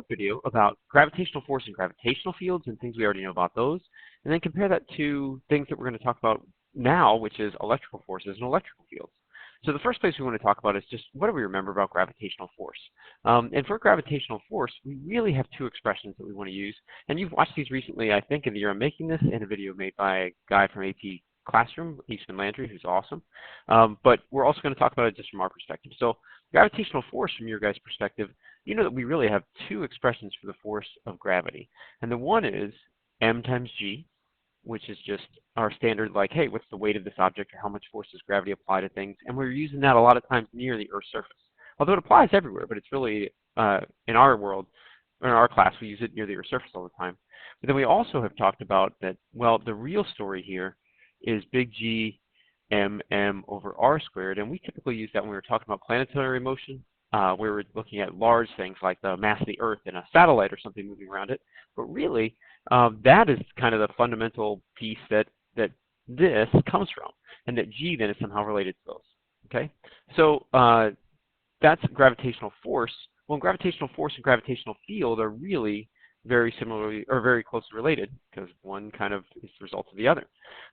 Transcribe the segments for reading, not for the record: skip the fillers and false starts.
short video about gravitational force and gravitational fields and things we already know about those, and then compare that to things that we're going to talk about now, which is electrical forces and electrical fields. So the first place we want to talk about is just what do we remember about gravitational force? And for gravitational force, we really have two expressions that we want to use. And you've watched these recently, I think, in the year I'm making this, in a video made by a guy from AP Classroom, Eastman Landry, who's awesome. But we're also going to talk about it just from our perspective. So gravitational force from your guys' perspective, you know that we really have two expressions for the force of gravity. And the one is m times g, which is just our standard, like, hey, what's the weight of this object, or how much force does gravity apply to things? And we're using that a lot of times near the Earth's surface. Although it applies everywhere, but it's really, in our world, in our class, we use it near the Earth's surface all the time. But then we also have talked about that, well, the real story here is big G mm over r squared, and we typically use that when we're talking about planetary motion, where we're looking at large things like the mass of the Earth and a satellite or something moving around it. But really, that is kind of the fundamental piece that this comes from, and that G then is somehow related to those. Okay, so that's gravitational force. Well, gravitational force and gravitational field are really very similarly, or very closely related, because one kind of is the result of the other.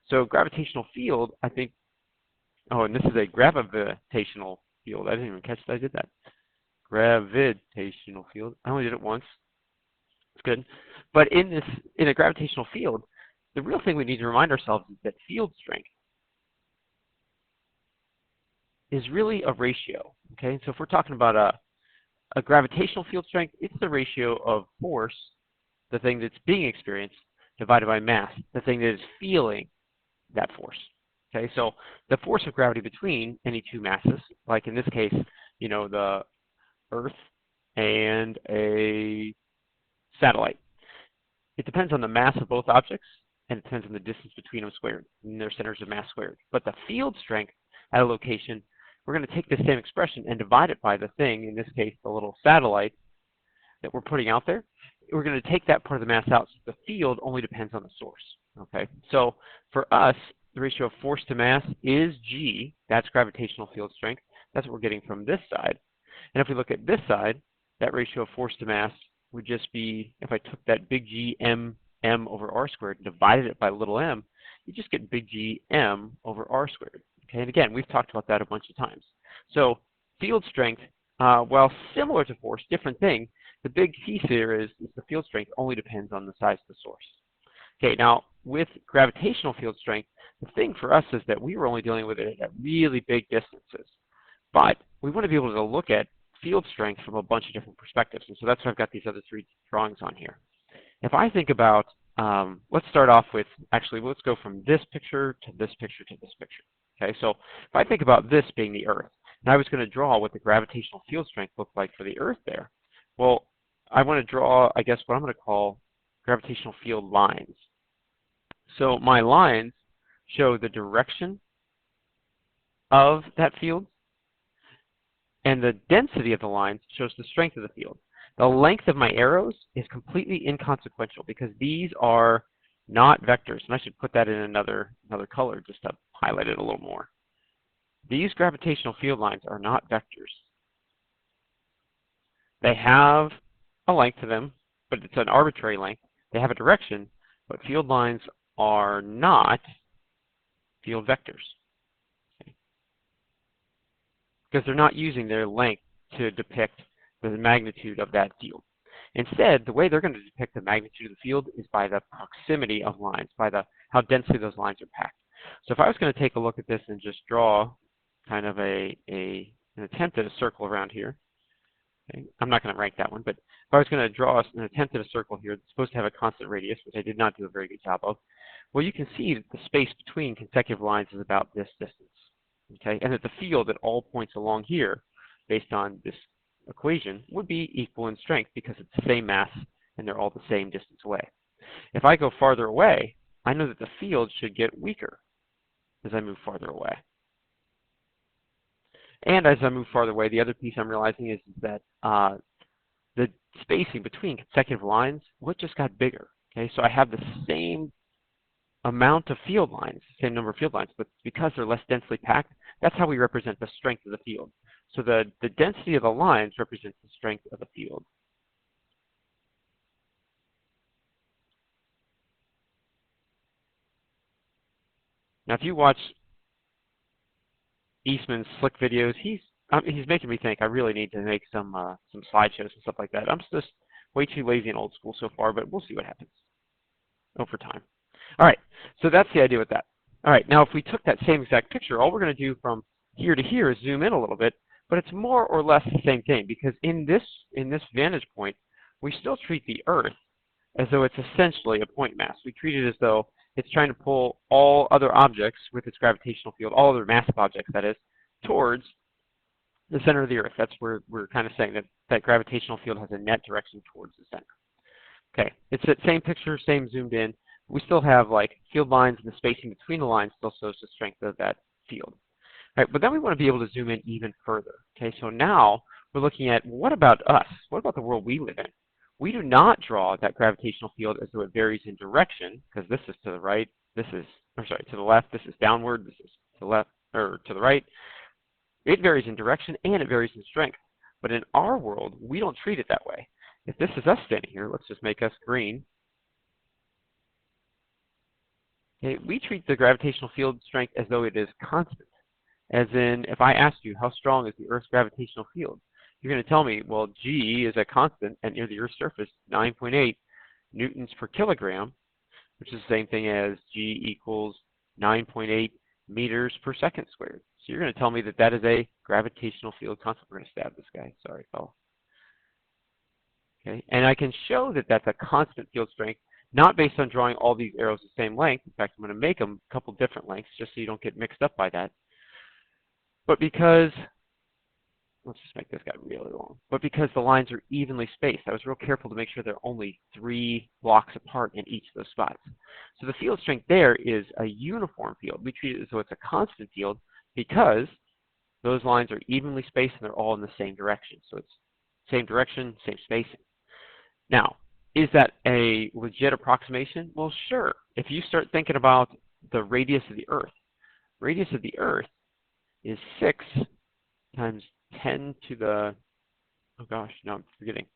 So gravitational field, I think, oh, and this is a gravitational field. I didn't even catch that I did that. Gravitational field. I only did it once. It's good. But in a gravitational field, the real thing we need to remind ourselves is that field strength is really a ratio. Okay, so if we're talking about a gravitational field strength, it's the ratio of force, the thing that's being experienced, divided by mass, the thing that is feeling that force. Okay, so the force of gravity between any two masses, like in this case, you know, the Earth and a satellite, it depends on the mass of both objects, and it depends on the distance between them squared, and their centers of mass squared. But the field strength at a location, we're going to take the same expression and divide it by the thing, in this case, the little satellite that we're putting out there. We're going to take that part of the mass out, so the field only depends on the source. Okay, so for us, the ratio of force to mass is G. That's gravitational field strength. That's what we're getting from this side. And if we look at this side, that ratio of force to mass would just be, if I took that big G m over r squared and divided it by little m, you just get big G m over r squared. Okay, and again, we've talked about that a bunch of times. So field strength, while similar to force, different thing, the big piece here is the field strength only depends on the size of the source. Okay, now with gravitational field strength, the thing for us is that we were only dealing with it at really big distances. But we want to be able to look at field strength from a bunch of different perspectives. And so that's why I've got these other three drawings on here. If I think about, let's start off with, actually, let's go from this picture to this picture to this picture. Okay, so if I think about this being the Earth, and I was going to draw what the gravitational field strength looked like for the Earth there, well, I want to draw, I guess, what I'm going to call gravitational field lines. So my lines show the direction of that field, and the density of the lines shows the strength of the field. The length of my arrows is completely inconsequential because these are not vectors, and I should put that in another color just to highlight it a little more. These gravitational field lines are not vectors. They have a length to them, but it's an arbitrary length. They have a direction, but field lines are not field vectors. Okay. Because they're not using their length to depict the magnitude of that field. Instead, the way they're going to depict the magnitude of the field is by the proximity of lines, by how densely those lines are packed. So if I was going to take a look at this and just draw kind of an attempt at a circle around here, okay, I'm not going to rank that one, but if I was going to draw an attempt at a circle here that's supposed to have a constant radius, which I did not do a very good job of, well, you can see that the space between consecutive lines is about this distance, okay, and that the field at all points along here, based on this equation, would be equal in strength because it's the same mass and they're all the same distance away. If I go farther away, I know that the field should get weaker as I move farther away. And as I move farther away, the other piece I'm realizing is that the spacing between consecutive lines, well, it just got bigger. Okay, so I have the same amount of field lines, same number of field lines, but because they're less densely packed, that's how we represent the strength of the field. So the density of the lines represents the strength of the field. Now, if you watch Eastman's slick videos, he's making me think I really need to make some slideshows and stuff like that. I'm just way too lazy and old school so far, but we'll see what happens over time. All right, so that's the idea with that. All right, now if we took that same exact picture, all we're going to do from here to here is zoom in a little bit, but it's more or less the same thing, because in this vantage point, we still treat the Earth as though it's essentially a point mass. We treat it as though it's trying to pull all other objects with its gravitational field, all other massive objects, that is, towards the center of the Earth. That's where we're kind of saying that that gravitational field has a net direction towards the center. Okay, it's that same picture, same zoomed in. We still have like field lines, and the spacing between the lines still shows the strength of that field. All right, but then we want to be able to zoom in even further. Okay, so now we're looking at, what about us? What about the world we live in? We do not draw that gravitational field as though it varies in direction, because this is to the right, this is, or sorry, to the left, this is downward, this is to the left, or to the right. It varies in direction and it varies in strength. But in our world, we don't treat it that way. If this is us standing here, let's just make us green. Okay, we treat the gravitational field strength as though it is constant. As in, if I ask you, how strong is the Earth's gravitational field? You're going to tell me, well, G is a constant at near the Earth's surface, 9.8 newtons per kilogram, which is the same thing as G equals 9.8 meters per second squared. So you're going to tell me that that is a gravitational field constant. We're going to stab this guy. Sorry, fella. Okay, and I can show that that's a constant field strength, not based on drawing all these arrows the same length. In fact, I'm going to make them a couple different lengths just so you don't get mixed up by that. But because, let's just make this guy really long, but because the lines are evenly spaced, I was real careful to make sure they're only 3 blocks apart in each of those spots. So the field strength there is a uniform field. We treat it as though it's a constant field because those lines are evenly spaced and they're all in the same direction. So it's same direction, same spacing. Now, is that a legit approximation? Well, sure. If you start thinking about the radius of the Earth is 6 times 10 to the, oh gosh, no, I'm forgetting.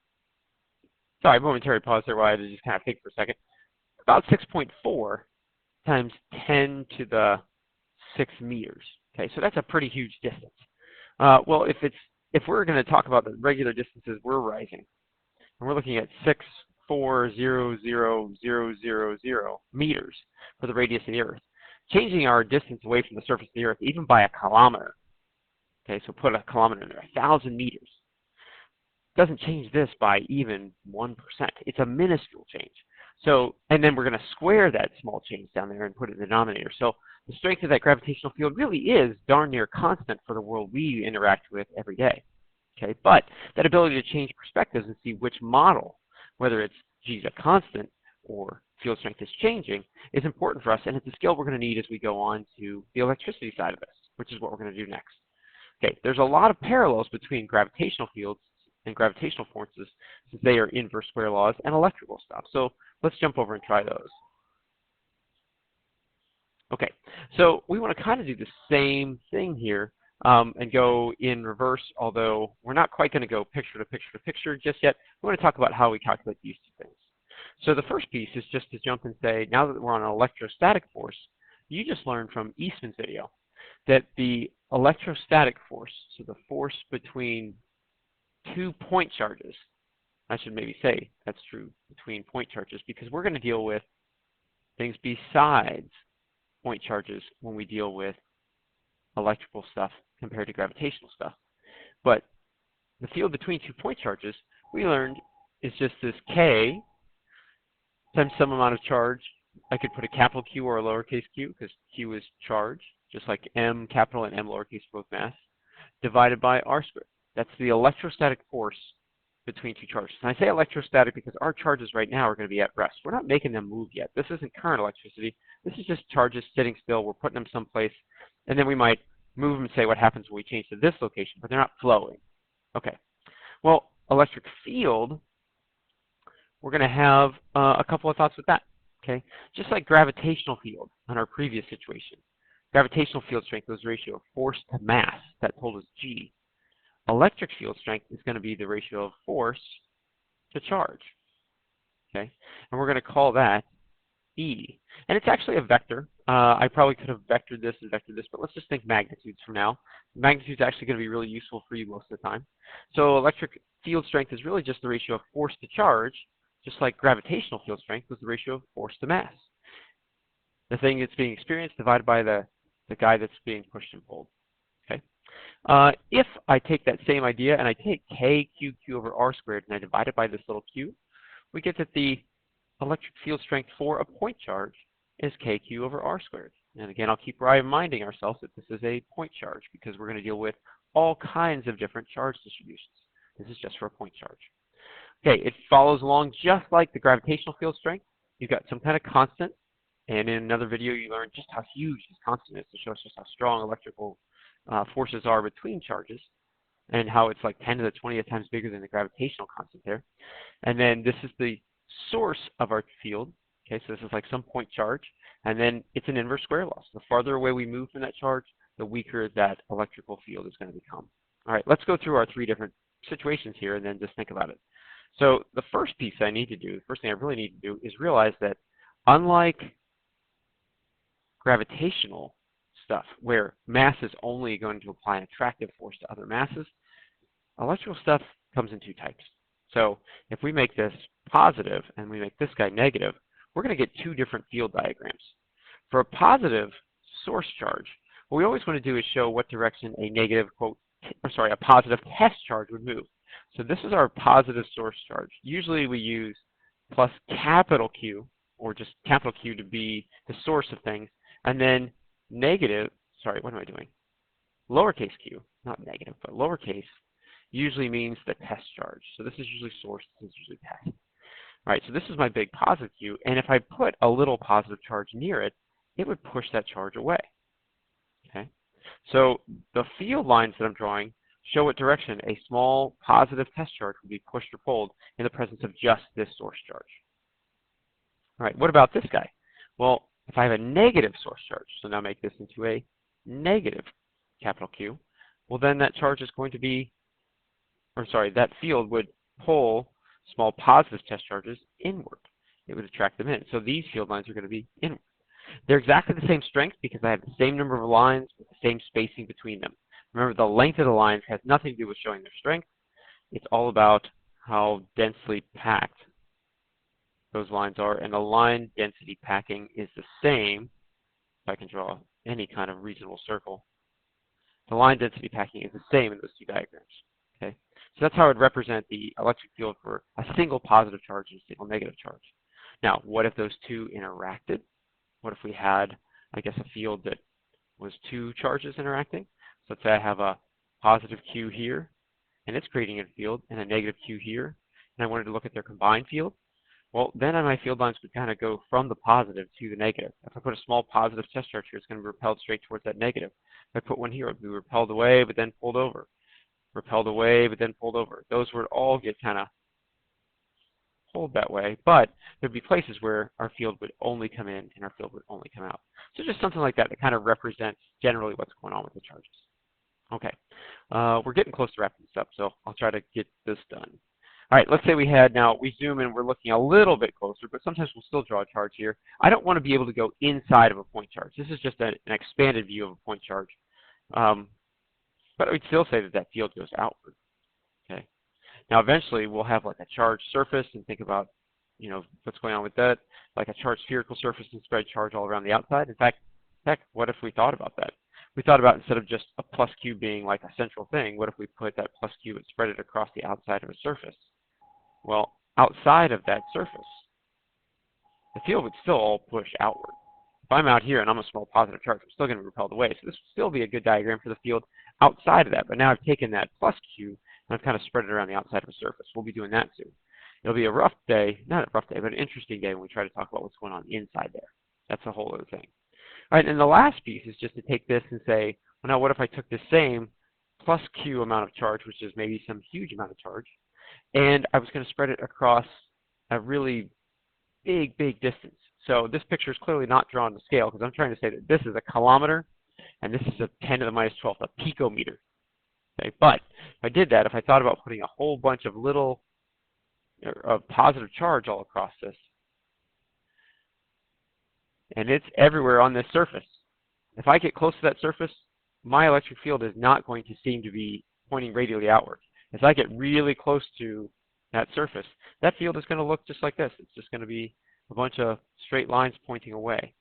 Sorry, momentary pause there while I had to just kind of think for a second. About 6.4 times 10 to the 6 meters. Okay, so that's a pretty huge distance. Well, if we're going to talk about the regular distances we're rising, and we're looking at 6,400,000 meters for the radius of the Earth, changing our distance away from the surface of the Earth even by a kilometer, okay, so put a kilometer in there, 1,000 meters, doesn't change this by even 1%. It's a minuscule change. So, and then we're going to square that small change down there and put it in the denominator. So the strength of that gravitational field really is darn near constant for the world we interact with every day. Okay, but that ability to change perspectives and see which model, whether it's G is a constant or field strength is changing, is important for us, and it's a skill we're going to need as we go on to the electricity side of this, which is what we're going to do next. Okay, there's a lot of parallels between gravitational fields and gravitational forces, since they are inverse square laws, and electrical stuff. So let's jump over and try those. Okay, so we want to kind of do the same thing here and go in reverse, although we're not quite going to go picture to picture to picture just yet. We want to talk about how we calculate these two things. So the first piece is just to jump and say, now that we're on an electrostatic force, you just learned from Eastman's video that the electrostatic force, so the force between 2 point charges, I should maybe say that's true between point charges, because we're going to deal with things besides point charges when we deal with electrical stuff compared to gravitational stuff. But the field between 2 point charges, we learned, is just this K times some amount of charge. I could put a capital Q or a lowercase q, because Q is charge, just like M capital and M lowercase both mass, divided by R squared. That's the electrostatic force between 2 charges. And I say electrostatic because our charges right now are going to be at rest. We're not making them move yet. This isn't current electricity. This is just charges sitting still. We're putting them someplace, and then we might move them and say what happens when we change to this location, but they're not flowing. Okay. Well, electric field, we're going to have a couple of thoughts with that. Okay. Just like gravitational field on our previous situation. Gravitational field strength was the ratio of force to mass. That told us G. Electric field strength is going to be the ratio of force to charge. Okay, and we're going to call that E. And it's actually a vector. I probably could have vectored this and vectored this, but let's just think magnitudes from now. Magnitude is actually going to be really useful for you most of the time. So electric field strength is really just the ratio of force to charge, just like gravitational field strength was the ratio of force to mass. The thing that's being experienced divided by the guy that's being pushed and pulled. Okay. If I take that same idea and I take KQQ over R squared and I divide it by this little q, we get that the electric field strength for a point charge is KQ over R squared. And again, I'll keep reminding ourselves that this is a point charge because we're going to deal with all kinds of different charge distributions. This is just for a point charge. Okay, it follows along just like the gravitational field strength. You've got some kind of constant, and in another video you learned just how huge this constant is to show us just how strong electrical forces are between charges, and how it's like 10 to the 20th times bigger than the gravitational constant there. And then this is the source of our field. Okay, so this is like some point charge, and then it's an inverse square law. So the farther away we move from that charge, the weaker that electrical field is going to become. All right, let's go through our three different situations here and then just think about it. So the first piece I need to do, the first thing I really need to do is realize that unlike gravitational stuff, where mass is only going to apply an attractive force to other masses, electrical stuff comes in two types. So if we make this positive and we make this guy negative, we're going to get two different field diagrams. For a positive source charge, what we always want to do is show what direction a negative, a positive test charge would move. So this is our positive source charge. Usually we use plus capital Q, or just capital Q to be the source of things, and then negative, lowercase q, not negative, but lowercase, usually means the test charge. So this is usually source, this is usually test. All right, so this is my big positive Q, and if I put a little positive charge near it, it would push that charge away. Okay, so the field lines that I'm drawing show what direction a small positive test charge would be pushed or pulled in the presence of just this source charge. All right, what about this guy? Well, if I have a negative source charge, so now make this into a negative capital Q, well then that charge is going to be, that field would pull small positive test charges inward. It would attract them in. So these field lines are going to be inward. They're exactly the same strength because I have the same number of lines with the same spacing between them. Remember, the length of the lines has nothing to do with showing their strength. It's all about how densely packed those lines are, and the line density packing is the same. If I can draw any kind of reasonable circle, the line density packing is the same in those two diagrams. Okay, so that's how I would represent the electric field for a single positive charge and a single negative charge. Now, what if those two interacted? What if we had, I guess, a field that was two charges interacting? So let's say I have a positive Q here, and it's creating a field, and a negative Q here, and I wanted to look at their combined field. Well, then my field lines would kind of go from the positive to the negative. If I put a small positive test charge here, it's going to be repelled straight towards that negative. If I put one here, it would be repelled away, but then pulled over. Repelled away, but then pulled over. Those would all get kind of pulled that way, but there'd be places where our field would only come in and our field would only come out. So just something like that kind of represents generally what's going on with the charges. Okay, we're getting close to wrapping this up, so I'll try to get this done. All right, let's say we zoom in, we're looking a little bit closer, but sometimes we'll still draw a charge here. I don't want to be able to go inside of a point charge. This is just an expanded view of a point charge. But we'd still say that that field goes outward. Okay. Now, eventually, we'll have like a charged surface and think about, what's going on with that, like a charged spherical surface and spread charge all around the outside. In fact, what if we thought about that? We thought about, instead of just a plus Q being like a central thing, what if we put that plus Q and spread it across the outside of a surface? Well, outside of that surface, the field would still all push outward. If I'm out here and I'm a small positive charge, I'm still going to be repelled away. So this would still be a good diagram for the field outside of that. But now I've taken that plus Q and I've kind of spread it around the outside of a surface. We'll be doing that too. It'll be a rough day, not a rough day, but an interesting day when we try to talk about what's going on inside there. That's a whole other thing. All right, and the last piece is just to take this and say, well, now what if I took the same plus Q amount of charge, which is maybe some huge amount of charge, and I was going to spread it across a really big distance. So this picture is clearly not drawn to scale because I'm trying to say that this is a kilometer and this is a 10 to the minus 12th, a picometer. Okay, but if I did that, if I thought about putting a whole bunch of little positive charge all across this, and it's everywhere on this surface. If I get close to that surface, my electric field is not going to seem to be pointing radially outward. As I get really close to that surface, that field is going to look just like this. It's just going to be a bunch of straight lines pointing away.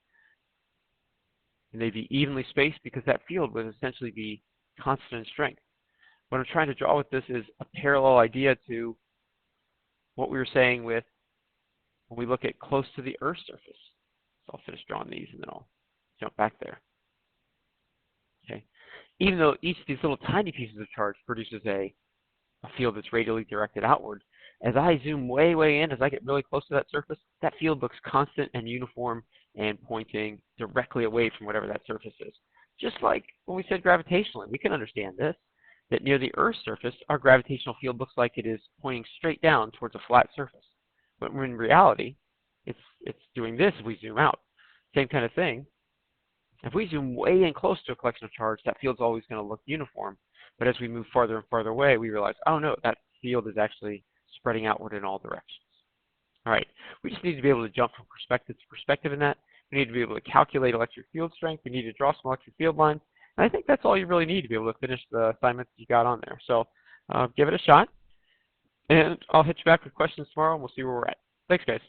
And they'd be evenly spaced because that field would essentially be constant in strength. What I'm trying to draw with this is a parallel idea to what we were saying with when we look at close to the Earth's surface. So I'll finish drawing these and then I'll jump back there. Okay. Even though each of these little tiny pieces of charge produces a field that's radially directed outward, as I zoom way, way in, as I get really close to that surface, that field looks constant and uniform and pointing directly away from whatever that surface is. Just like when we said gravitationally, we can understand this, that near the Earth's surface, our gravitational field looks like it is pointing straight down towards a flat surface. But in reality, it's doing this if we zoom out. Same kind of thing. If we zoom way in close to a collection of charge, that field's always going to look uniform. But as we move farther and farther away, we realize, oh no, that field is actually spreading outward in all directions. All right, we just need to be able to jump from perspective to perspective in that. We need to be able to calculate electric field strength. We need to draw some electric field lines. And I think that's all you really need to be able to finish the assignments you got on there. So give it a shot. And I'll hit you back with questions tomorrow, and we'll see where we're at. Thanks, guys.